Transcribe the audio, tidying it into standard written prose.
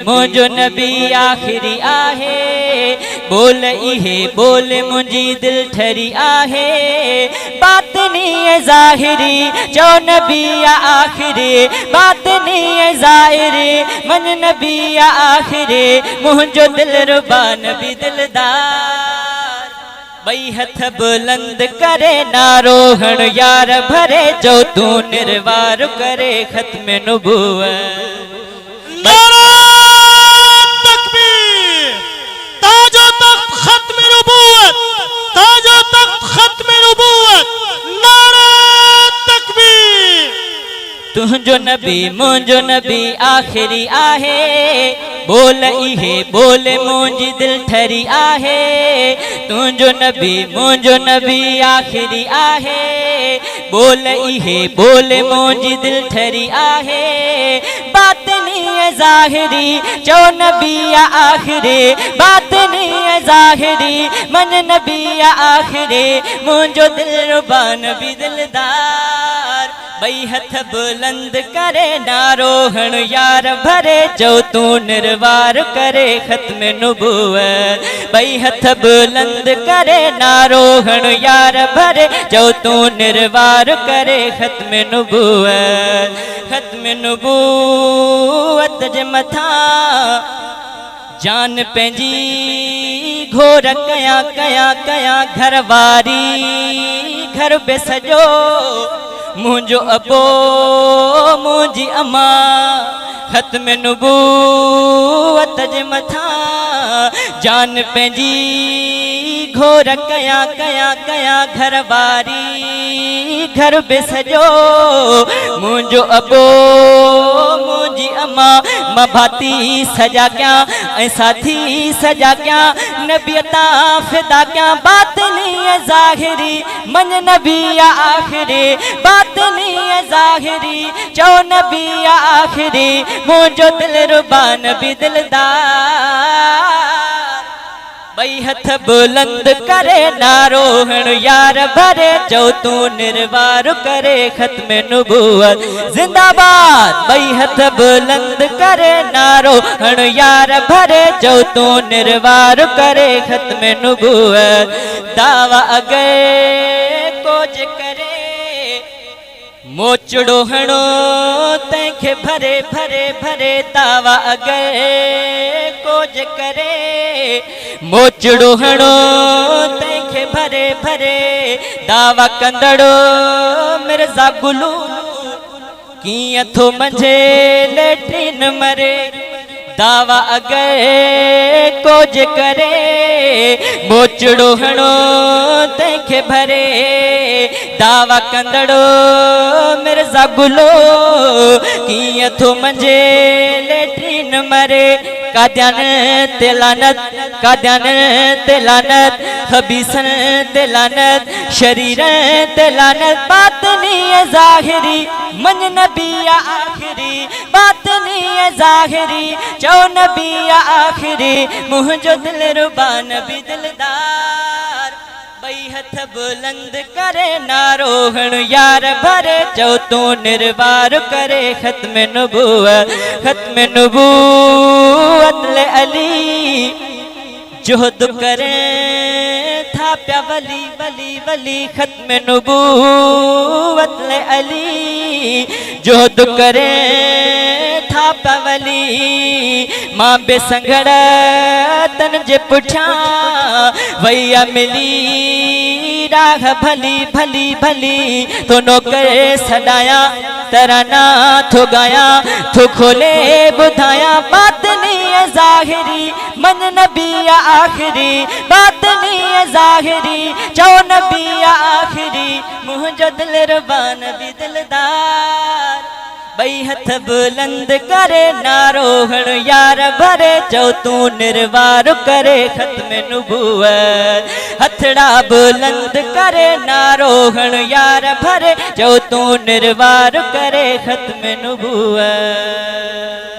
मुझो नबी आखिरी आहे, बोल इहे बोल मुझी दिल ठरी आहे। बातनी ज़ाहिरी चो नबी आखिरी, बातनी ज़ाहिरी मन नबी आखिरी। मुझो दिल रुबा नबी दिलदार, बई हथ बुलंद करे नारोहण यार भरे, जो तू निर्वार करे खत्म नबूवत। तुझो नबी मुझो नबी आखिरी आहे, बोल इहे बोल मुझी दिल ठरी आहे। तुझो नबी मुझो नबी आखिरी आहे, बोल इहे बोल मुझी दिल ठरी आहे। बातनी ज़ाहिरी चो नबी आखिरी, बातनी ज़ाहिरी मन नबी आखिरी। मुझो दिल रुबा नबी दिलदार, बई हथ बुलंद करे नारोहण यार भरे, जो तू निर्वार करे खत्म नबूवत। बई हथ बुलंद करे नारोहण यार भरे, जो तू निर्वार करे खत्म नबूवत। खत्म नबूवत जे मथा जान पंहिंजी घोर कया कया कया, घरवारी घर बे सजो मुझो अबो मुझी अम्मा। खत्म नबूवत जे मथा जान पंहिंजी घोर कया कया कया, घरवारी घर बे सजो मुझो अबो मुझी अम्मा। मां भाती सजा क्या ऐं साथी सजा क्या, नबियता फिदा क्या। बातनी ज़ाहिरी मन नबी आखिरी, बातनी ज़ाहिरी चो नबी आखिरी। मुझो दिल रुबा नबी दिलदार, बई हथ बुलंद करे नारोहण यार भरे, जो तू निर्वार करे खत्म नबूवत। जिंदाबाद, बई हथ बुलंद करे नारोहण यार भरे, जो तू निर्वार करे खत्म नबूवत। दावा अगर कोज करे मोचड़ो हणो तंखे भरे भरे भरे। दावा अगर कोज करे मोचड़ो हणो तंखे भरे भरे। दावा कंदड़ो मिर्ज़ा गुलू कीअं थो मंझे लेट्रिन मरे। दावा अगर कोज करे मोचड़ो हणो तंखे भरे। दावा कंदड़ो मिर्ज़ा गुलो कीअं थो मंझे लेट्रिन मरे। काद्यान ते लानत, काद्यान ते लानत, खबीसन ते लानत, शरीर ते लानत। बातनी ज़ाहिरी मन नबी आखिरी, बातनी ज़ाहिरी चो नबी आखिरी। मुझो दिल रुबा नबी दिलदार, बई हथ बुलंद करे नारोहण यार भरे, जो तू निर्वार करे खत्म नबूवत। खत्म नबूवत ले अली जोहद करे था प्या वली वली वली। खत्म नबूवत ले अली जोहद करे था प्या वली। मां बेसंगड़ तन जे पुठिया वैया मिली राह भली भली भली। तो नौकर सदाया तराना थो गाया, थो खोले बुधाया। बातनी ज़ाहिरी मन नबी आखिरी, बातनी ज़ाहिरी चो नबी आखिरी। मुझो दिल रुबा नबी दिलदार, बई हथ बुलंद करे नारोहण यार भरे, जो तू निर्वार करे खत्म नबूवत। हथड़ा बुलंद करे नारोहण यार भरे, जो तू निर्वार करे खत्म नबूवत।